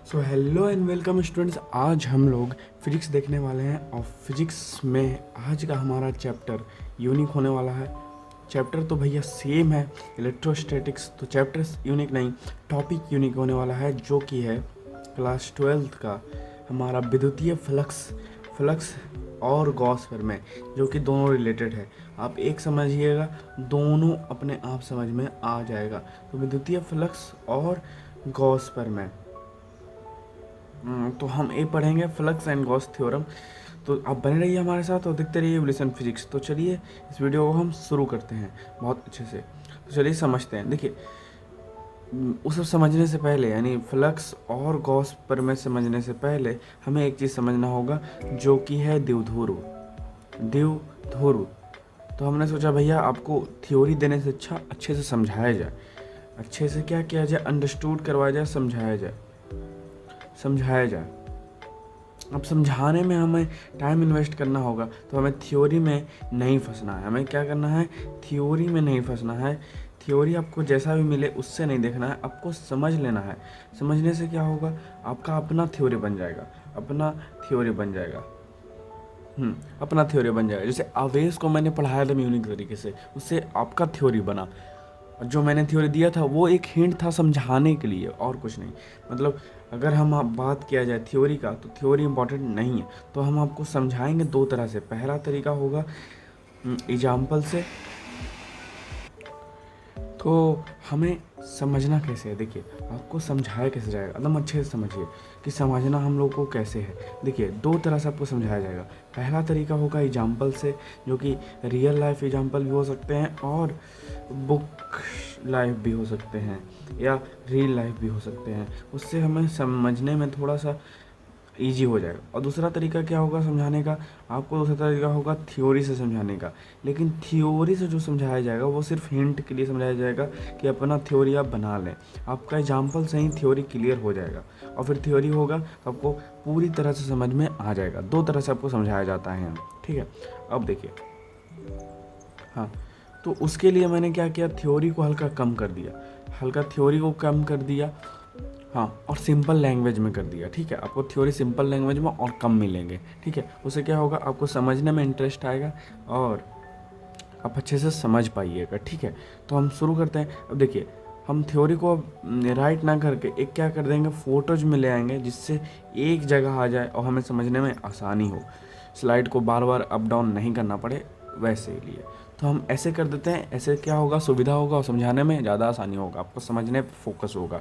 So hello and welcome students. आज हम लोग फिजिक्स देखने वाले हैं और फिजिक्स में आज का हमारा चैप्टर यूनिक होने वाला है। चैप्टर तो भैया सेम है इलेक्ट्रोस्टैटिक्स, तो चैप्टर यूनिक नहीं, टॉपिक यूनिक होने वाला है, जो कि है क्लास 12th का हमारा विद्युतीय फ्लक्स फ्लक्स और गॉस प्रमेय, जो कि दोनों रिलेटेड है। आप एक समझिएगा, दोनों अपने आप समझ में आ जाएगा। तो विद्युतीय फ्लक्स और गॉस प्रमेय, तो हम ये पढ़ेंगे फ्लक्स एंड गॉस थ्योरम। तो आप बने रहिए हमारे साथ और देखते रहिए एवोल्यूशन फिजिक्स। तो चलिए इस वीडियो को हम शुरू करते हैं बहुत अच्छे से। तो चलिए समझते हैं। देखिए, उस सब समझने से पहले, यानी फ्लक्स और गॉस प्रमेय समझने से पहले हमें एक चीज़ समझना होगा, जो कि है द्विध्रुव। द्विध्रुव तो हमने सोचा भैया आपको थ्योरी देने से अच्छा अच्छे से समझाया जाए। अच्छे से क्या किया जाए, अंडरस्टूड करवाया जाए, समझाया जाए। अब समझाने में हमें टाइम इन्वेस्ट करना होगा, तो हमें थ्योरी में नहीं फंसना है। हमें क्या करना है, थ्योरी में नहीं फंसना है। थ्योरी आपको जैसा भी मिले उससे नहीं देखना है, आपको समझ लेना है। समझने से क्या होगा, आपका अपना थ्योरी बन जाएगा। अपना थ्योरी बन जाएगा अपना थ्योरी बन जाएगा। जैसे आवेश को मैंने पढ़ाया था यूनिक तरीके से, उससे आपका थ्योरी बना। और जो मैंने थ्योरी दिया था वो एक हिंट था समझाने के लिए, और कुछ नहीं। मतलब अगर हम आप बात किया जाए थ्योरी का, तो थ्योरी इंपॉर्टेंट नहीं है। तो हम आपको समझाएंगे दो तरह से। पहला तरीका होगा एग्जाम्पल से। तो हमें समझना कैसे है, देखिए आपको समझाया कैसे जाएगा, एकदम अच्छे से समझिए कि समझना हम लोग को कैसे है। देखिए दो तरह से आपको समझाया जाएगा। पहला तरीका होगा एग्जाम्पल से, जो कि रियल लाइफ एग्जाम्पल भी हो सकते हैं और बुक लाइफ भी हो सकते हैं, या रियल लाइफ भी हो सकते हैं। उससे हमें समझने में थोड़ा सा ईजी हो जाएगा। और दूसरा तरीका क्या होगा समझाने का, आपको दूसरा तरीका होगा थ्योरी से समझाने का। लेकिन थ्योरी से जो समझाया जाएगा वो सिर्फ हिंट के लिए समझाया जाएगा कि अपना थ्योरी आप बना लें। आपका एग्जाम्पल से ही थ्योरी क्लियर हो जाएगा, और फिर थ्योरी होगा तो आपको पूरी तरह से समझ में आ जाएगा। दो तरह से आपको समझाया जाता है, ठीक है। अब देखिए, हाँ, तो उसके लिए मैंने क्या किया, थ्योरी को हल्का कम कर दिया, हल्का थ्योरी को कम कर दिया, हाँ, और सिंपल लैंग्वेज में कर दिया। ठीक है, आपको थ्योरी सिंपल लैंग्वेज में और कम मिलेंगे। ठीक है, उससे क्या होगा, आपको समझने में इंटरेस्ट आएगा और आप अच्छे से समझ पाइएगा। ठीक है, तो हम शुरू करते हैं। अब देखिए, हम थ्योरी को राइट ना करके एक क्या कर देंगे, फोटोज में ले आएंगे, जिससे एक जगह आ जाए और हमें समझने में आसानी हो, स्लाइड को बार बार अप डाउन नहीं करना पड़े, वैसे लिए। तो हम ऐसे कर देते हैं। ऐसे क्या होगा, सुविधा होगा और समझाने में ज़्यादा आसानी होगा, आपको समझने पर फोकस होगा।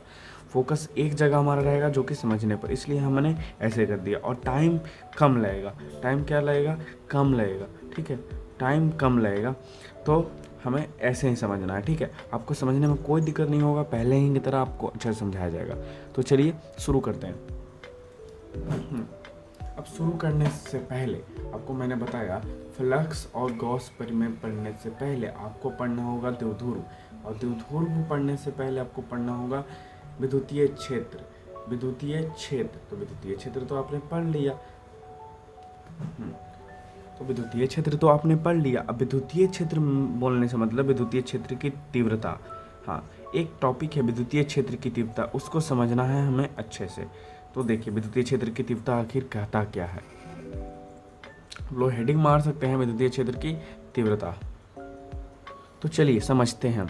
फोकस एक जगह हमारा रहेगा, जो कि समझने पर, इसलिए हमने ऐसे कर दिया। और टाइम कम लगेगा। टाइम क्या लगेगा, कम लगेगा। ठीक है, टाइम कम लगेगा। तो हमें ऐसे ही समझना है। ठीक है, आपको समझने में कोई दिक्कत नहीं होगा, पहले ही की तरह आपको अच्छे से समझाया जाएगा। तो चलिए शुरू करते हैं। अब शुरू करने से पहले आपको मैंने बताया, फ्लक्स और गॉस प्रमेय पढ़ने से पहले आपको पढ़ना होगा द्विध्रुव, और द्विध्रुव पढ़ने से पहले आपको पढ़ना होगा विद्युतीय क्षेत्र। विद्युतीय क्षेत्र, तो विद्युतीय क्षेत्र तो आपने पढ़ लिया। तो विद्युतीय क्षेत्र तो आपने पढ़ लिया। अब विद्युतीय क्षेत्र बोलने से मतलब विद्युतीय क्षेत्र की तीव्रता। हाँ, एक टॉपिक है विद्युतीय क्षेत्र की तीव्रता, उसको समझना है हमें अच्छे से। तो देखिए, विद्युतीय क्षेत्र की तीव्रता आखिर कहता क्या है, हम लोग हेडिंग मार सकते हैं विद्युतीय क्षेत्र की तीव्रता। तो चलिए समझते हैं।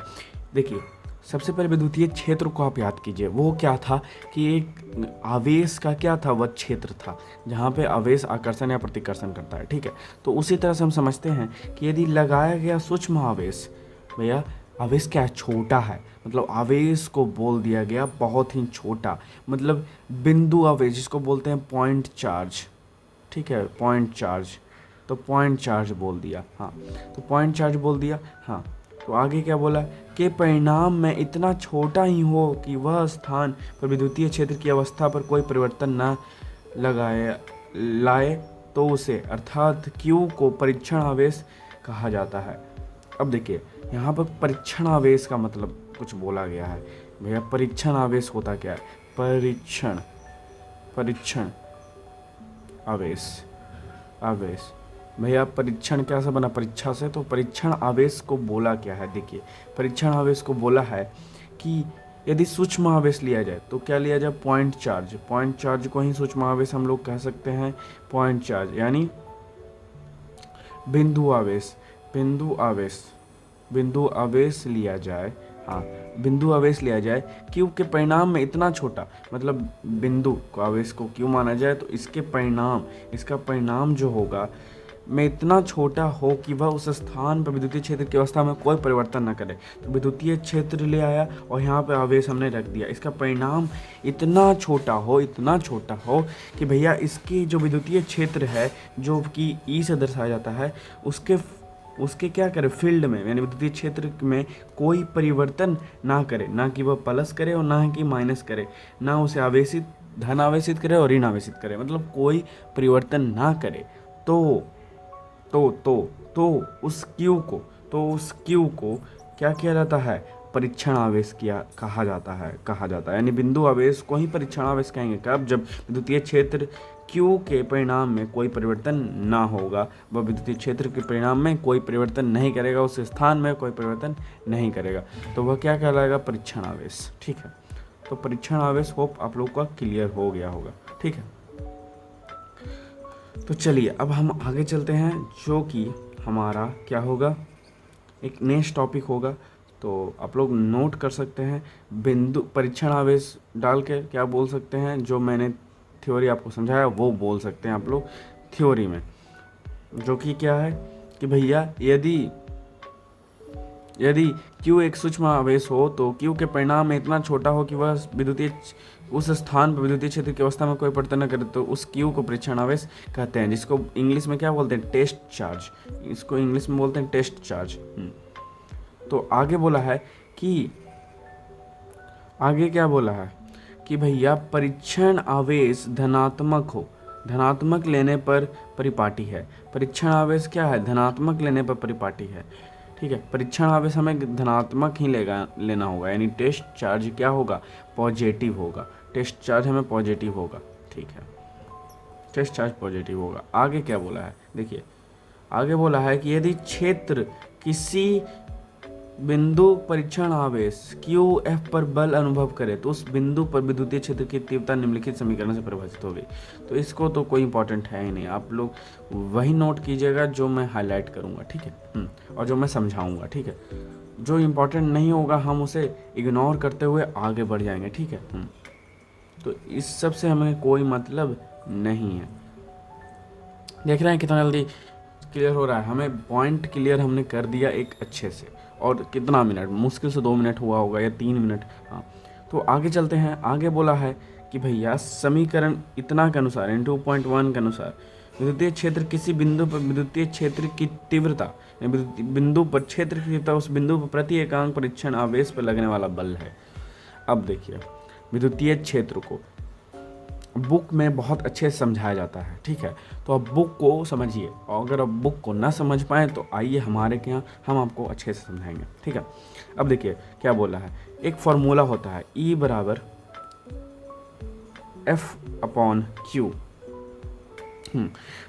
देखिए, सबसे पहले विद्युतीय क्षेत्र को आप याद कीजिए। वो क्या था कि एक आवेश का क्या था, वह क्षेत्र था जहाँ पे आवेश आकर्षण या प्रतिकर्षण करता है। ठीक है, तो उसी तरह से हम समझते हैं कि यदि लगाया गया सूक्ष्म आवेश, भैया आवेश क्या है, छोटा है, मतलब आवेश को बोल दिया गया बहुत ही छोटा, मतलब बिंदु आवेश, जिसको बोलते हैं पॉइंट चार्ज। ठीक है, पॉइंट चार्ज, तो पॉइंट चार्ज बोल दिया। हाँ, तो पॉइंट चार्ज बोल दिया। हाँ, तो आगे क्या बोला कि परिणाम में इतना छोटा ही हो कि वह स्थान पर विद्युतीय क्षेत्र की अवस्था पर कोई परिवर्तन न लाए, तो उसे अर्थात Q को परीक्षण आवेश कहा जाता है। अब देखिए, यहाँ पर परीक्षण आवेश का मतलब कुछ बोला गया है। भैया परीक्षण आवेश होता क्या है, परीक्षण आवेश, आवेश, भैया परीक्षण क्या से बना, परीक्षा से। तो परीक्षण आवेश को बोला क्या है, देखिए परीक्षण आवेश को बोला है कि यदि सूक्ष्म आवेश लिया जाए तो क्या लिया जाए, पॉइंट चार्ज। पॉइंट चार्ज को ही सूक्ष्म आवेश हम लोग कह सकते हैं, पॉइंट चार्ज यानी बिंदु आवेश। बिंदु आवेश, बिंदु आवेश लिया जाए, हाँ बिंदु आवेश लिया जाए, क्यू के परिणाम में इतना छोटा, मतलब बिंदु को आवेश को क्यू माना जाए तो इसके परिणाम, इसका परिणाम जो होगा में इतना छोटा हो कि वह उस स्थान पर विद्युतीय क्षेत्र की अवस्था में कोई परिवर्तन न करे। तो विद्युतीय क्षेत्र ले आया और यहाँ पे आवेश हमने रख दिया, इसका परिणाम इतना छोटा हो, इतना छोटा हो कि भैया इसकी जो विद्युतीय क्षेत्र है जो कि ई से दर्शाया जाता है उसके क्या करे, फील्ड में यानी विद्युतीय क्षेत्र में कोई परिवर्तन ना करे, ना कि वह प्लस करे और ना कि माइनस करे, ना उसे आवेशित धन आवेशित करे और ऋण आवेशित करे, मतलब कोई परिवर्तन ना करे। तो उस क्यू को क्या किया जाता है, परीक्षण आवेश कहा जाता है यानी बिंदु आवेश को ही परीक्षण आवेश कहेंगे। कब, जब विद्युतीय क्षेत्र क्यू के परिणाम में कोई परिवर्तन ना होगा, वह विद्युतीय क्षेत्र के परिणाम में कोई परिवर्तन नहीं करेगा, उस स्थान में कोई परिवर्तन नहीं करेगा, तो वह क्या कहलाएगा, परीक्षण आवेश। ठीक है, तो परीक्षण आवेश होप आप लोग का क्लियर हो गया होगा। ठीक है, तो चलिए अब हम आगे चलते हैं, जो कि हमारा क्या होगा, एक नेक्स्ट टॉपिक होगा। तो आप लोग नोट कर सकते हैं, बिंदु परीक्षण आवेश डाल के क्या बोल सकते हैं, जो मैंने थ्योरी आपको समझाया वो बोल सकते हैं आप लोग थ्योरी में, जो कि क्या है कि भैया यदि Q एक सूक्ष्म आवेश हो तो Q के परिणाम में इतना छोटा हो कि वह उस स्थान पर विद्युतीय क्षेत्र की अवस्था में कोई परिवर्तन न करे, तो उस Q को परीक्षण आवेश कहते हैं, जिसको इंग्लिश में क्या बोलते हैं, टेस्ट चार्ज। इसको इंग्लिश में बोलते हैं टेस्ट चार्ज। तो आगे बोला है कि आगे क्या बोला है कि भैया परीक्षण आवेश धनात्मक हो, धनात्मक लेने पर परिपाटी है। परीक्षण आवेश क्या है, धनात्मक लेने पर परिपाटी है। ठीक है, परीक्षण आवेश हमें धनात्मक ही लेना होगा, यानी टेस्ट चार्ज क्या होगा, पॉजिटिव होगा। टेस्ट चार्ज हमें पॉजिटिव होगा। ठीक है, टेस्ट चार्ज पॉजिटिव होगा। आगे क्या बोला है, देखिए आगे बोला है कि यदि क्षेत्र किसी बिंदु परीक्षण आवेश QF पर बल अनुभव करे तो उस बिंदु पर विद्युतीय क्षेत्र की तीव्रता निम्नलिखित समीकरण से परिभाषित होगी। तो इसको तो कोई इंपॉर्टेंट है ही नहीं, आप लोग वही नोट कीजिएगा जो मैं हाईलाइट करूंगा। ठीक है, और जो मैं समझाऊंगा। ठीक है, जो इंपॉर्टेंट नहीं होगा हम उसे इग्नोर करते हुए आगे बढ़ जाएंगे। ठीक है, तो इस सब से हमें कोई मतलब नहीं है। देख रहे हैं कितना जल्दी क्लियर हो रहा है, हमें पॉइंट क्लियर हमने कर दिया एक अच्छे से। और कितना मिनट, मुश्किल से 2 मिनट हुआ होगा या 3 मिनट। हाँ, तो आगे चलते हैं। आगे बोला है कि भैया समीकरण इतना के अनुसार 2.1 के अनुसार विद्युतीय क्षेत्र किसी बिंदु पर विद्युतीय क्षेत्र की तीव्रता, बिंदु पर क्षेत्र की तीव्रता उस बिंदु पर प्रति एकांक परीक्षण आवेश पर लगने वाला बल है। अब देखिए, विद्युतीय क्षेत्र को बुक में बहुत अच्छे से समझाया जाता है। ठीक है, तो अब बुक को समझिए, और अगर अब बुक को ना समझ पाएँ तो आइए हमारे के यहाँ, हम आपको अच्छे से समझाएंगे। ठीक है, अब देखिए क्या बोला है, एक फॉर्मूला होता है E बराबर F/Q।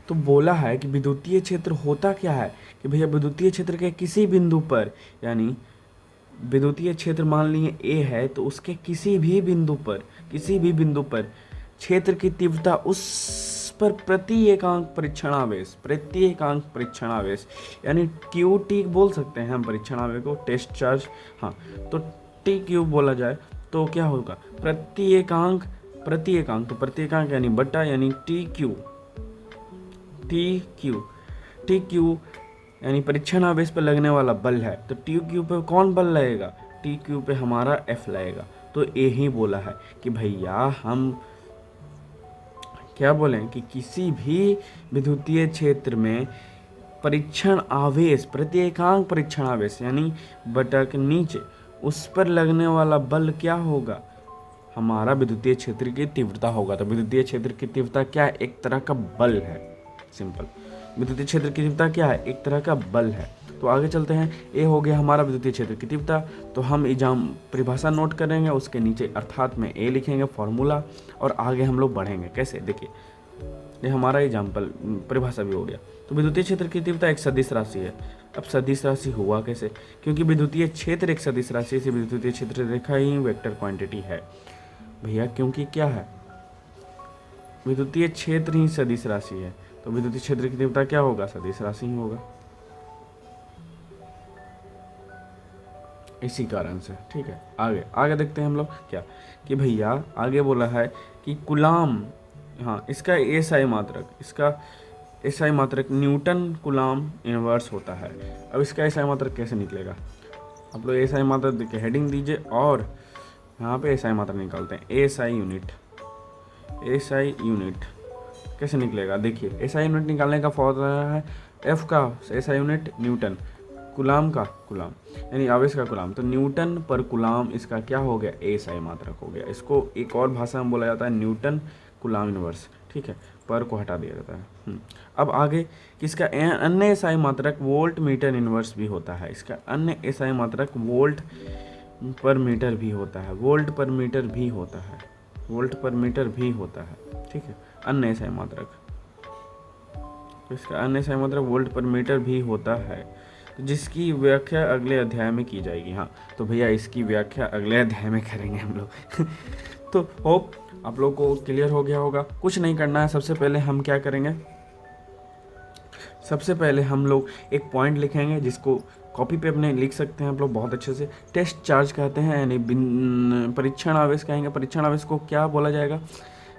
तो बोला है कि विद्युतीय क्षेत्र होता क्या है कि भैया विद्युतीय क्षेत्र के किसी बिंदु पर, यानी विद्युतीय क्षेत्र मान लिए A है तो उसके किसी भी बिंदु पर क्षेत्र की तीव्रता उस पर प्रति एकांक परीक्षण आवेश यानी QT बोल सकते हैं हम परीक्षण आवेश को, टेस्ट चार्ज। हाँ, तो TQ बोला जाए तो क्या होगा, प्रति एकांक, तो प्रति एकांक यानी बटा, यानी TQ यानी परीक्षण आवेश पर लगने वाला बल है। तो TQ पे कौन बल लगेगा, TQ पे हमारा F लगेगा। तो यही बोला है कि भैया हम क्या बोलें कि किसी भी विद्युतीय क्षेत्र में परीक्षण आवेश, प्रति एकांक परीक्षण आवेश यानी बटा के नीचे उस पर लगने वाला बल क्या होगा, हमारा विद्युतीय क्षेत्र की तीव्रता होगा। तो विद्युतीय क्षेत्र की तीव्रता क्या है, एक तरह का बल है। सिंपल, विद्युतीय क्षेत्र की तीव्रता क्या है, एक तरह का बल है। तो आगे चलते हैं, ए हो गया हमारा विद्युतीय क्षेत्र की तीव्रता। तो हम एग्जाम परिभाषा नोट करेंगे, उसके नीचे अर्थात में ए लिखेंगे फॉर्मूला, और आगे हम लोग बढ़ेंगे। कैसे, देखिए ये हमारा एग्जाम्पल परिभाषा भी हो गया। तो विद्युतीय क्षेत्र की तीव्रता एक सदिश राशि है। अब सदिश राशि हुआ कैसे? क्योंकि विद्युतीय क्षेत्र एक सदिश राशि से विद्युतीय क्षेत्र रेखा ही वेक्टर क्वांटिटी है भैया, क्योंकि क्या है, विद्युतीय क्षेत्र ही सदिश राशि है, तो विद्युतीय क्षेत्र की तीव्रता क्या होगा, सदिश राशि ही होगा, इसी कारण से। ठीक है, आगे आगे देखते हैं हम लोग क्या, कि भैया आगे बोला है कि कुलाम, हाँ इसका एसआई मात्रक, इसका एसआई मात्रक न्यूटन कुलाम इनवर्स होता है। अब इसका एसआई मात्रक कैसे निकलेगा, आप लोग एसआई मात्रक देख के हेडिंग दीजिए और यहाँ पे एसआई मात्रक निकालते हैं। एसआई यूनिट, एसआई यूनिट कैसे निकलेगा, देखिए एसआई यूनिट निकालने का फॉर्मूला है एफ का एसआई यूनिट न्यूटन, कुलाम का कुलाम यानी आवेश का कुलाम, तो न्यूटन पर कुलाम इसका क्या हो गया, एसआई मात्रक हो गया। इसको एक और भाषा में बोला जाता है न्यूटन कुलाम इनवर्स। ठीक है, पर को हटा दिया जाता है। अब आगे किसका अन्य एसआई मात्रक वोल्ट मीटर इनवर्स भी होता है, इसका अन्य एसआई मात्रक वोल्ट पर मीटर भी होता है, वोल्ट पर मीटर भी होता है, वोल्ट पर मीटर भी होता है। ठीक है, अन्य एसआई मात्रक, तो इसका अन्य एसआई मात्रक वोल्ट पर मीटर भी होता है, तो जिसकी व्याख्या अगले अध्याय में की जाएगी। हाँ, तो भैया इसकी व्याख्या अगले अध्याय में करेंगे हम लोग। तो होप आप लोग को क्लियर हो गया होगा। कुछ नहीं करना है, सबसे पहले हम क्या करेंगे, सबसे पहले हम लोग एक पॉइंट लिखेंगे जिसको कॉपी पे अपने लिख सकते हैं आप लोग बहुत अच्छे से। टेस्ट चार्ज कहते हैं, यानी परीक्षण आवेश कहेंगे। परीक्षण आवेश को क्या बोला जाएगा,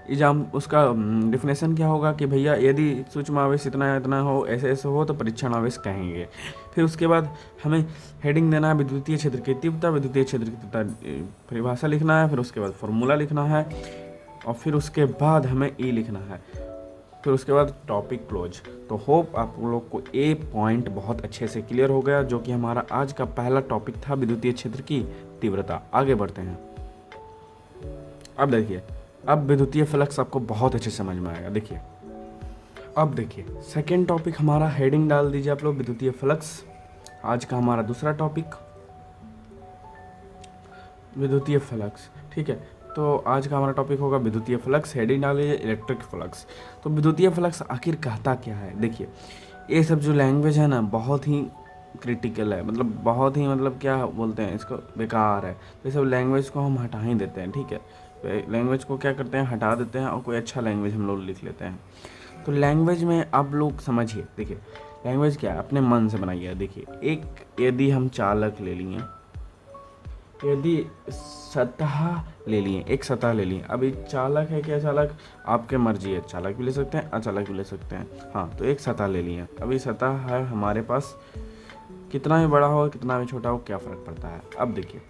एग्जाम उसका डिफिनेशन क्या होगा कि भैया यदि सूक्ष्म आवेश इतना इतना हो, ऐसे ऐसे हो, तो परीक्षण आवेश कहेंगे। फिर उसके बाद हमें हेडिंग देना है विद्युतीय क्षेत्र की तीव्रता, विद्युतीय क्षेत्र की तीव्रता परिभाषा लिखना है, फिर उसके बाद फॉर्मूला लिखना है, और फिर उसके बाद हमें ई लिखना है, फिर उसके बाद टॉपिक क्लोज। तो होप आप लोग को ए पॉइंट बहुत अच्छे से क्लियर हो गया, जो कि हमारा आज का पहला टॉपिक था, विद्युतीय क्षेत्र की तीव्रता। आगे बढ़ते हैं। अब देखिए, अब विद्युतीय फ्लक्स आपको बहुत अच्छे समझ में आएगा। देखिए, अब देखिए सेकेंड टॉपिक हमारा, हेडिंग डाल दीजिए आप लोग विद्युतीय फ्लक्स। आज का हमारा दूसरा टॉपिक विद्युतीय फ्लक्स। ठीक है, तो आज का हमारा टॉपिक होगा विद्युतीय फ्लक्स, हेडिंग डालिए इलेक्ट्रिक फ्लक्स। तो विद्युतीय फ्लक्स आखिर कहता क्या है, देखिए ये सब जो लैंग्वेज है ना बहुत ही क्रिटिकल है, मतलब बहुत ही, मतलब क्या बोलते हैं इसको, बेकार है। तो ये सब लैंग्वेज को हम हटा ही देते हैं। ठीक है, लैंग्वेज को क्या करते हैं, हटा देते हैं और कोई अच्छा लैंग्वेज हम लोग लिख लेते हैं। तो लैंग्वेज में आप लोग समझिए, देखिए लैंग्वेज क्या है, अपने मन से बनाइए। देखिए एक, यदि हम चालक ले लिए, यदि सतह ले लिए, एक सतह ले लिए, अभी चालक है क्या, चालक आपके मर्जी है, चालक भी ले सकते हैं, अचालक भी ले सकते हैं। हाँ, तो एक सतह ले लिए, अभी सतह है हमारे पास, कितना भी बड़ा हो कितना भी छोटा हो क्या फ़र्क पड़ता है। अब देखिए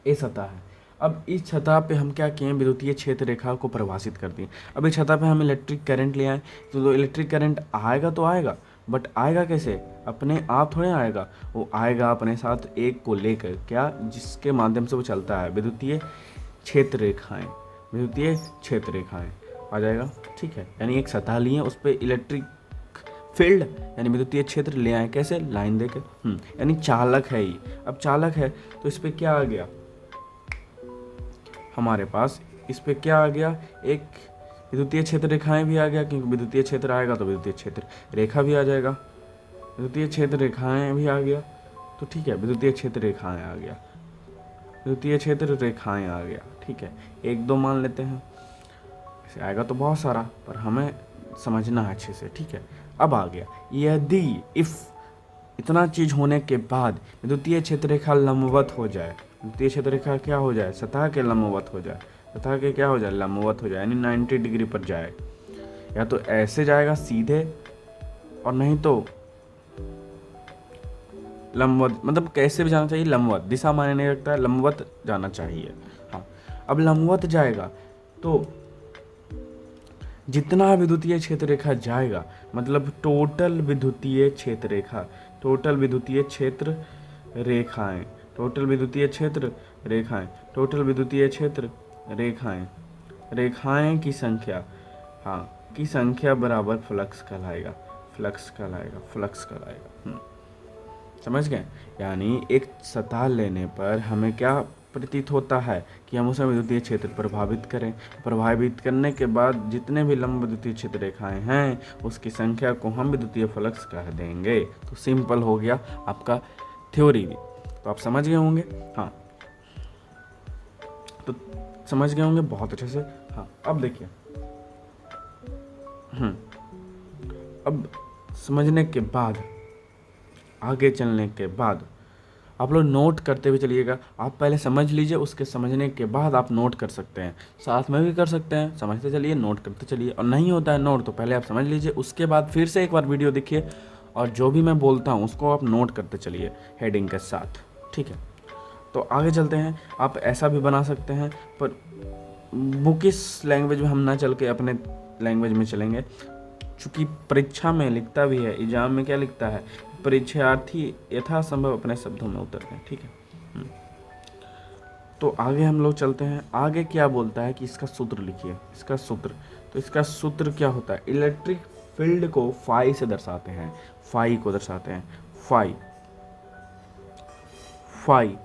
ये सतह है, अब इस सतह पे हम क्या किए, विद्युतीय क्षेत्र रेखा को परिभाषित कर दिए। अब इस सतह पे हम इलेक्ट्रिक करंट ले आए, तो इलेक्ट्रिक करंट आएगा तो आएगा, बट आएगा कैसे, अपने आप थोड़े आएगा, वो आएगा अपने साथ एक को लेकर, क्या, जिसके माध्यम से वो चलता है, विद्युतीय क्षेत्र रेखाएं, विद्युतीय क्षेत्र रेखाएं आ जाएगा। ठीक है, यानी एक सतह लिए, उस पर इलेक्ट्रिक फील्ड यानी विद्युतीय क्षेत्र ले आए, कैसे, लाइन देकर। यानी चालक है ही। अब चालक है तो इस पर क्या आ गया हमारे पास, इस पे क्या आ गया, एक विद्युतीय क्षेत्र रेखाएं भी आ गया, क्योंकि विद्युतीय क्षेत्र आएगा तो विद्युतीय क्षेत्र रेखा भी आ जाएगा, विद्युतीय क्षेत्र रेखाएं भी आ गया। तो ठीक है, विद्युतीय क्षेत्र रेखाएं आ गया, विद्युतीय क्षेत्र रेखाएं आ गया। ठीक है, एक दो मान लेते हैं, ऐसे आएगा तो बहुत सारा, पर हमें समझना है अच्छे से। ठीक है, अब आ गया, यदि इफ इतना चीज होने के बाद विद्युतीय क्षेत्र रेखा लंबवत हो जाए, विद्युतीय क्षेत्र रेखा क्या हो जाए, सतह के लंबवत हो जाए, सतह के क्या हो जाए, लंबवत हो जाए, यानी 90 डिग्री पर जाए, या तो ऐसे जाएगा सीधे, और नहीं तो लंबवत, मतलब कैसे भी जाना चाहिए, लंबवत, दिशा मायने नहीं रखता है, लंबवत जाना चाहिए। हाँ, अब लंबवत जाएगा तो जितना विद्युतीय क्षेत्र रेखा जाएगा, मतलब टोटल विद्युतीय क्षेत्र रेखा, टोटल विद्युतीय क्षेत्र रेखाएं, टोटल विद्युतीय क्षेत्र रेखाएं, टोटल विद्युतीय क्षेत्र रेखाएं, रेखाएं की संख्या, हाँ की संख्या बराबर फ्लक्स कहलाएगा, फ्लक्स कहलाएगा, फ्लक्स कहलाएगा। समझ गए, यानी एक सतह लेने पर हमें क्या प्रतीत होता है कि हम उसे विद्युतीय क्षेत्र प्रभावित करें। प्रभावित करने के बाद जितने भी लंब विद्युतीय क्षेत्र रेखाएं हैं उसकी संख्या को हम विद्युतीय फ्लक्स कह देंगे। तो सिंपल हो गया आपका थ्योरी भी। तो आप समझ गए होंगे। हाँ, तो समझ गए होंगे बहुत अच्छे से। हाँ, अब देखिए, अब समझने के बाद, आगे चलने के बाद आप लोग नोट करते हुए चलिएगा। आप पहले समझ लीजिए, उसके समझने के बाद आप नोट कर सकते हैं, साथ में भी कर सकते हैं। समझते चलिए, नोट करते चलिए, और नहीं होता है नोट तो पहले आप समझ लीजिए, उसके बाद फिर से एक बार वीडियो देखिए और जो भी मैं बोलता हूँ उसको आप नोट करते चलिए हेडिंग के साथ, ठीक है। तो आगे चलते हैं। आप ऐसा भी बना सकते हैं, पर बुकिश लैंग्वेज में हम ना चल के अपने लैंग्वेज में चलेंगे, चूँकि परीक्षा में लिखता भी है, एग्जाम में क्या लिखता है, परीक्षार्थी यथासंभव अपने शब्दों में उतरते हैं, ठीक है। तो आगे हम लोग चलते हैं। आगे क्या बोलता है कि इसका सूत्र लिखिए, इसका सूत्र। तो इसका सूत्र क्या होता है, इलेक्ट्रिक फील्ड को फाई से दर्शाते हैं, फाई को दर्शाते हैं, फाई फाई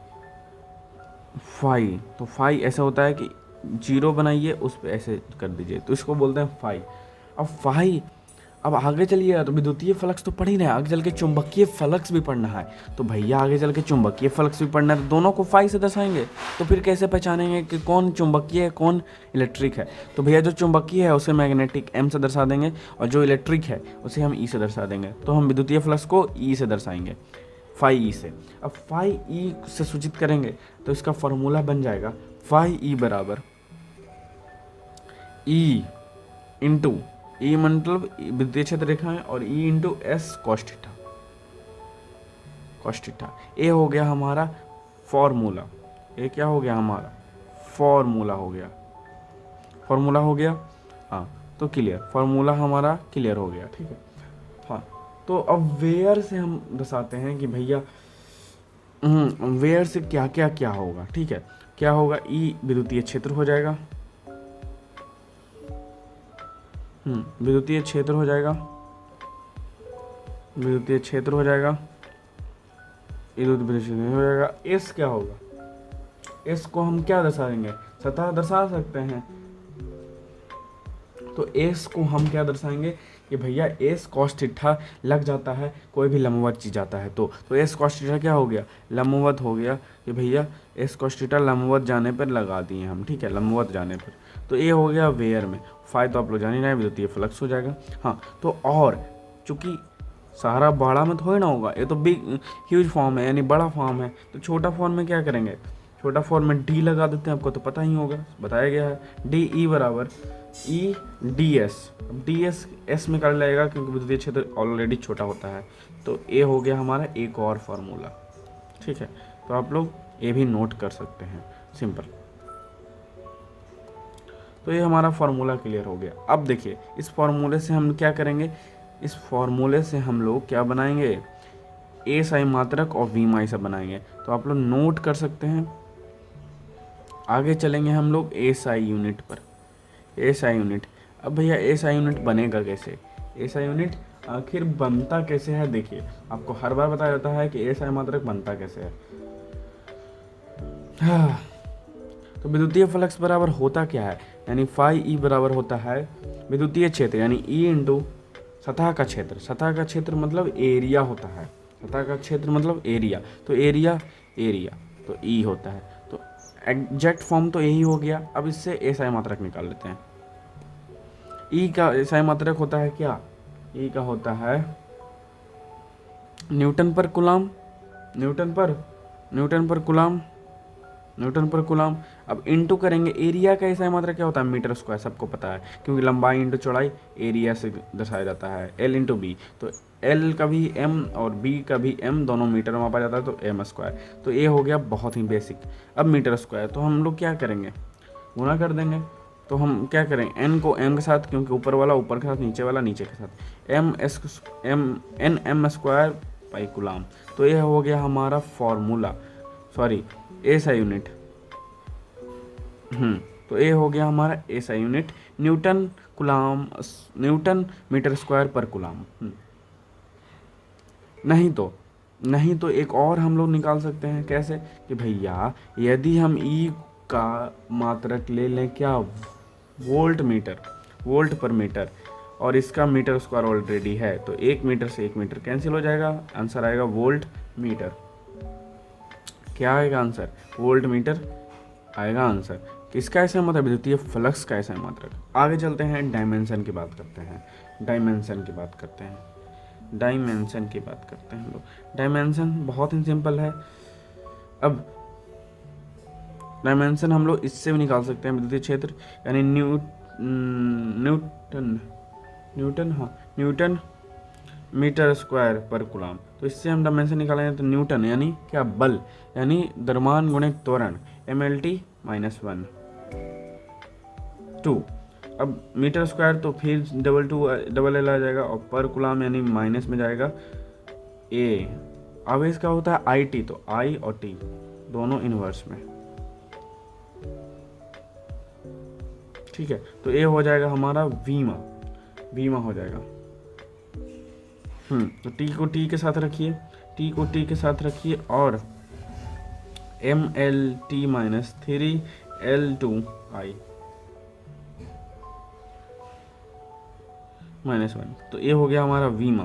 फाई। तो फाई ऐसा होता है कि जीरो बनाइए, उस पर ऐसे कर दीजिए, तो इसको बोलते हैं फाई। अब फाई, अब आगे चलिए, तो विद्युतीय फ्लक्स तो पढ़ ही रहे हैं, आगे चल के चुंबकीय फ्लक्स भी पढ़ना है। तो भैया आगे चल के चुंबकीय फ्लक्स भी पढ़ना है, तो दोनों को फाई से दर्शाएंगे। तो फिर कैसे पहचानेंगे कि कौन चुंबकीय है कौन इलेक्ट्रिक है। तो भैया जो चुंबकीय है उसे मैग्नेटिक एम से दर्शा देंगे, और जो इलेक्ट्रिक है उसे हम ई से दर्शा देंगे। तो हम विद्युतीय फ्लक्स को ई से दर्शाएंगे, फाई ई से। अब फाई ई से सूचित करेंगे तो इसका फॉर्मूला बन जाएगा फाई ई बराबर ई इंटू, ई मतलब विद्युतीय क्षेत्र रेखा है, और e into s cos theta, cos theta. ए हो गया हमारा फॉर्मूला, ए क्या हो गया हमारा फॉर्मूला हो गया, फॉर्मूला हो गया। हाँ, तो क्लियर, फॉर्मूला हमारा क्लियर हो गया, ठीक है। हाँ, तो अब वेयर से हम दर्शाते हैं कि भैया वेयर से क्या क्या क्या होगा, ठीक है। क्या होगा, ई विद्युतीय क्षेत्र हो जाएगा, विद्युतीय क्षेत्र हो जाएगा, विद्युतीय क्षेत्र हो जाएगा, विद्युतीय क्षेत्र हो जाएगा। एस क्या होगा, एस को हम क्या दर्शा देंगे, सतह दर्शा सकते हैं। तो एस को हम क्या दर्शाएंगे कि भैया एस कॉस थीटा लग जाता है, कोई भी लंबवत चीज आता है तो एस कॉस थीटा क्या हो गया, लंबवत हो गया, कि भैया एस कॉस थीटा लंबवत जाने पर लगा दिए हम, ठीक है, लंबवत जाने पर। तो ये हो गया वेयर में। फाई तो आप लोग जान ही रहे हैं, विद्युतीय फ्लक्स हो जाएगा। हाँ, तो और चूंकि सारा बड़ा में थोड़ी ना होगा, ये तो बिग ह्यूज फॉर्म है, यानी बड़ा फॉर्म है। तो छोटा फॉर्म में क्या करेंगे, छोटा फॉर्म में डी लगा देते हैं, आपको तो पता ही होगा, बताया गया है। डी ई बराबर ई डी एस। अब डी एस एस में कर लेगा क्योंकि विद्युतीय क्षेत्र ऑलरेडी छोटा होता है। तो ए हो गया हमारा एक और फार्मूला, ठीक है। तो आप लोग ये भी नोट कर सकते हैं, सिंपल। तो ये हमारा फार्मूला क्लियर हो गया। अब देखिए, इस फार्मूले से हम क्या करेंगे, इस फार्मूले से हम लोग क्या बनाएंगे, ए साई मात्रक और वी माई सब बनाएंगे। तो आप लोग नोट कर सकते हैं। आगे चलेंगे हम लोग एस आई यूनिट पर, एस आई यूनिट। अब भैया एस आई यूनिट बनेगा कैसे, एस आई यूनिट आखिर बनता कैसे है। देखिए, आपको हर बार बताया जाता है कि एस आई मात्रक बनता कैसे है। हाँ, तो विद्युतीय फ्लक्स बराबर होता क्या है, यानी फाई ई बराबर होता है विद्युतीय क्षेत्र, यानी ई इंटू सतह का क्षेत्र। सतह का क्षेत्र मतलब एरिया होता है, सतह का क्षेत्र मतलब एरिया। तो एरिया एरिया तो ई होता है। तो एग्जैक्ट फॉर्म तो यही हो गया। अब इससे एसआई मात्रक निकाल लेते हैं। ई का एसआई मात्रक होता है क्या, ई का होता है न्यूटन पर कुलाम, न्यूटन पर कुलाम, न्यूटन पर कुलाम। अब इंटू करेंगे, एरिया का एसआई मात्रक क्या होता है, मीटर स्क्वायर, सबको पता है, क्योंकि लंबाई इंटू चौड़ाई एरिया से दर्शाया जाता है, एल इंटू बी। तो एल का भी एम और बी का भी एम, दोनों मीटर में मापा जाता है, तो एम स्क्वायर। तो ये हो गया बहुत ही बेसिक। अब मीटर स्क्वायर, तो हम लोग क्या करेंगे, गुणा कर देंगे। तो हम क्या करें, एन को एम के साथ, क्योंकि ऊपर वाला ऊपर के साथ, नीचे वाला नीचे के साथ, N M square pi coulomb. तो ये हो गया हमारा फॉर्मूला, सॉरी एसआई यूनिट। तो ये हो गया हमारा SI unit, newton coulomb, newton metre square पर कुलाम। नहीं तो नहीं तो एक और हम लोग निकाल सकते हैं, कैसे कि भैया यदि हम ई का मात्रक ले लें क्या, वोल्ट पर मीटर, और इसका मीटर स्क्वायर ऑलरेडी है, तो 1 मीटर से 1 मीटर कैंसिल हो जाएगा, आंसर आएगा वोल्ट मीटर। क्या आएगा आंसर, वोल्ट मीटर आएगा आंसर। किसका ऐसा मतलब, विद्युतीय फ्लक्स का ऐसा मात्रक। आगे चलते हैं, डायमेंशन की बात करते हैं, डायमेंशन की बात करते हैं हम लोग। डायमेंशन बहुत ही सिंपल है। अब डायमेंशन हम लोग इससे भी निकाल सकते हैं, विद्युतीय क्षेत्र यानी न्यूटन मीटर स्क्वायर पर कूलम। तो इससे हम डायमेंशन निकालेंगे तो न्यूटन यानी क्या, बल, यानी द्रव्यमान गुणित त्वरण, MLT -1 2। अब मीटर स्क्वायर तो फिर डबल एल आ जाएगा, और पर कूलम यानी माइनस में जाएगा ए। आवेश का होता है IT, तो I और T दोनों इनवर्स में, ठीक है। तो ए हो जाएगा हमारा वीमा हो जाएगा। तो टी को टी के साथ रखिए, और MLT -3L2I -1। तो ये हो गया हमारा वीमा।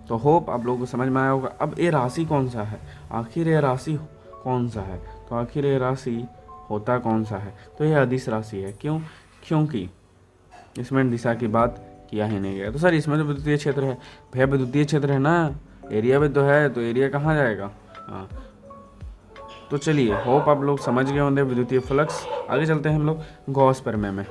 तो होप आप लोगों को समझ में आया होगा। अब ये राशि कौन सा है, आखिर ये राशि कौन सा है, तो आखिर ये राशि होता कौन सा है, तो ये अदिश राशि है। क्योंकि इसमें दिशा की बात किया ही नहीं गया। तो सर इसमें तो विद्युतीय क्षेत्र है, भैया विद्युतीय क्षेत्र है ना, एरिया में तो है, तो एरिया कहाँ जाएगा। हाँ, तो चलिए होप आप लोग समझ गए होंगे विद्युतीय फ्लक्स। आगे चलते हैं हम लोग गॉस प्रमेय में।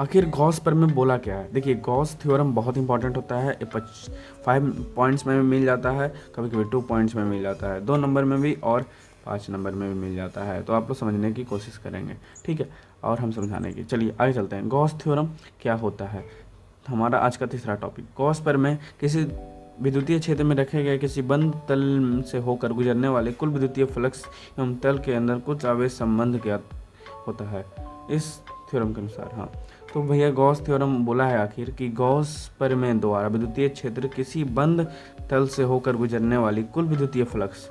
आखिर गॉस प्रमेय बोला क्या है। देखिए गॉस थ्योरम बहुत इंपॉर्टेंट होता है, 5 पॉइंट्स में भी मिल जाता है, कभी कभी 2 पॉइंट्स में मिल जाता है, 2 नंबर में भी और 5 नंबर में भी मिल जाता है। तो आप लोग समझने की कोशिश करेंगे, ठीक है, और हम समझाने की। चलिए आगे चलते हैं, गॉस थ्योरम क्या होता है। हमारा आज का तीसरा टॉपिक, गॉस प्रमेय किसी विद्युतीय क्षेत्र में रखे गए किसी बंद तल से होकर गुजरने वाले कुल विद्युतीय फ्लक्स एवं तल के अंदर कुछ आवेश संबंध ज्ञात होता है इस थ्योरम के अनुसार। हाँ, तो भैया गॉस थ्योरम बोला है आखिर कि गॉस प्रमेय द्वारा विद्युतीय क्षेत्र किसी बंद तल से होकर गुजरने वाली कुल विद्युतीय फ्लक्स,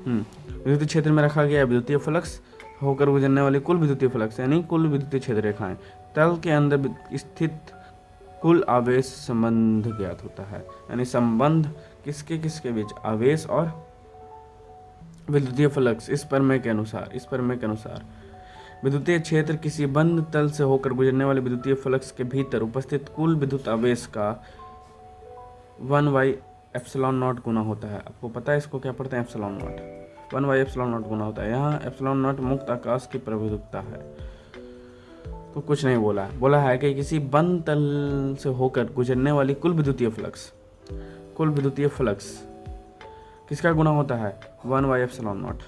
विद्युतीय क्षेत्र में रखा गया विद्युतीय फ्लक्स होकर गुजरने वाली कुल विद्युतीय फ्लक्स यानी कुल विद्युतीय क्षेत्र रेखाएं, तल के अंदर स्थित कुल आवेश संबंध ज्ञात होता है। यानी संबंध किसके बीच, आवेश और विद्युतीय फ्लक्स। इस प्रमेय के अनुसार विद्युतीय क्षेत्र किसी बंद तल से होकर गुजरने वाले विद्युतीय फ्लक्स के भीतर उपस्थित कुल विद्युत आवेश का 1/ε0 गुना होता है। आपको पता है इसको क्या पढ़ते हैं, ε0, 1/ε0 गुना होता है। यहाँ ε0 मुक्त आकाश की प्रवृत्ता है। तो कुछ नहीं बोला है कि किसी बंद तल से होकर गुजरने वाली कुल विद्युतीय फ्लक्स किसका गुना होता है, 1/ε0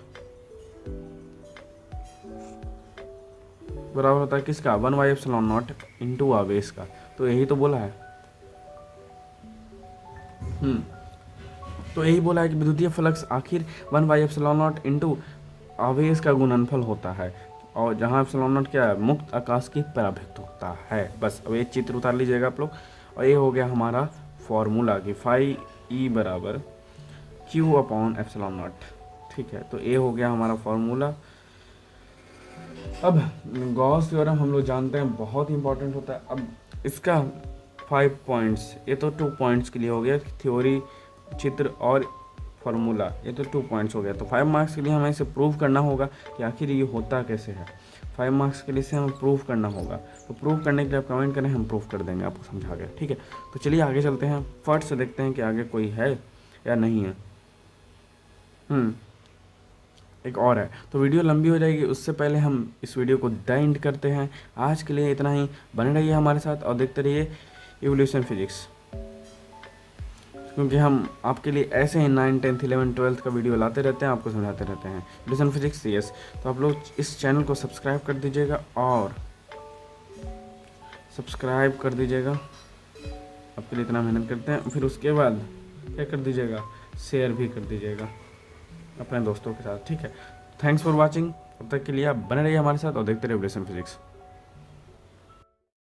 बराबर होता है किसका, 1/ε0 इंटू आवेश का। तो यही तो बोला है। तो यही बोला है कि विद्युतीय फ्लक्स आखिर 1/ε0 इंटू आवेश का गुणनफल होता है, और जहाँ ε0 क्या है, मुक्त आकाश की पराभक्त होता है। बस अब ये चित्र उतार लीजिएगा आप लोग, और ये हो गया हमारा फॉर्मूला कि phi E बराबर Q/ε0, ठीक है। तो ये हो गया हमारा फॉर्मूला। अब गॉस थ्योरम हम लोग जानते हैं बहुत ही इंपॉर्टेंट होता है। अब इसका 5 पॉइंट्स, ये तो 2 पॉइंट्स के लिए हो गया, थ्योरी, चित्र और फार्मूला, ये तो 2 पॉइंट्स हो गया। तो 5 मार्क्स के लिए हमें इसे प्रूव करना होगा कि आखिर ये होता कैसे है। 5 मार्क्स के लिए इसे हमें प्रूव करना होगा। तो प्रूव करने के लिए आप कमेंट करें, हम प्रूव कर देंगे आपको समझा के, ठीक है। तो चलिए आगे चलते हैं, फट से देखते हैं कि आगे कोई है या नहीं है। एक और है, तो वीडियो लंबी हो जाएगी, उससे पहले हम इस वीडियो को द एंड करते हैं। आज के लिए इतना ही, बने रहिए हमारे साथ और देखते रहिए इवोल्यूशन फिजिक्स, क्योंकि हम आपके लिए ऐसे ही 9, 10, 11, 12 का वीडियो लाते रहते हैं, आपको समझाते रहते हैं इवोल्यूशन फिजिक्स। यस, तो आप लोग इस चैनल को सब्सक्राइब कर दीजिएगा, और सब्सक्राइब कर दीजिएगा, आपके लिए इतना मेहनत करते हैं। फिर उसके बाद क्या कर दीजिएगा, शेयर भी कर दीजिएगा अपने दोस्तों के साथ, ठीक है। Thanks for watching. तब तक के लिए आप बने रहिए हमारे साथ और देखते रहिए इवोल्यूशन फिजिक्स।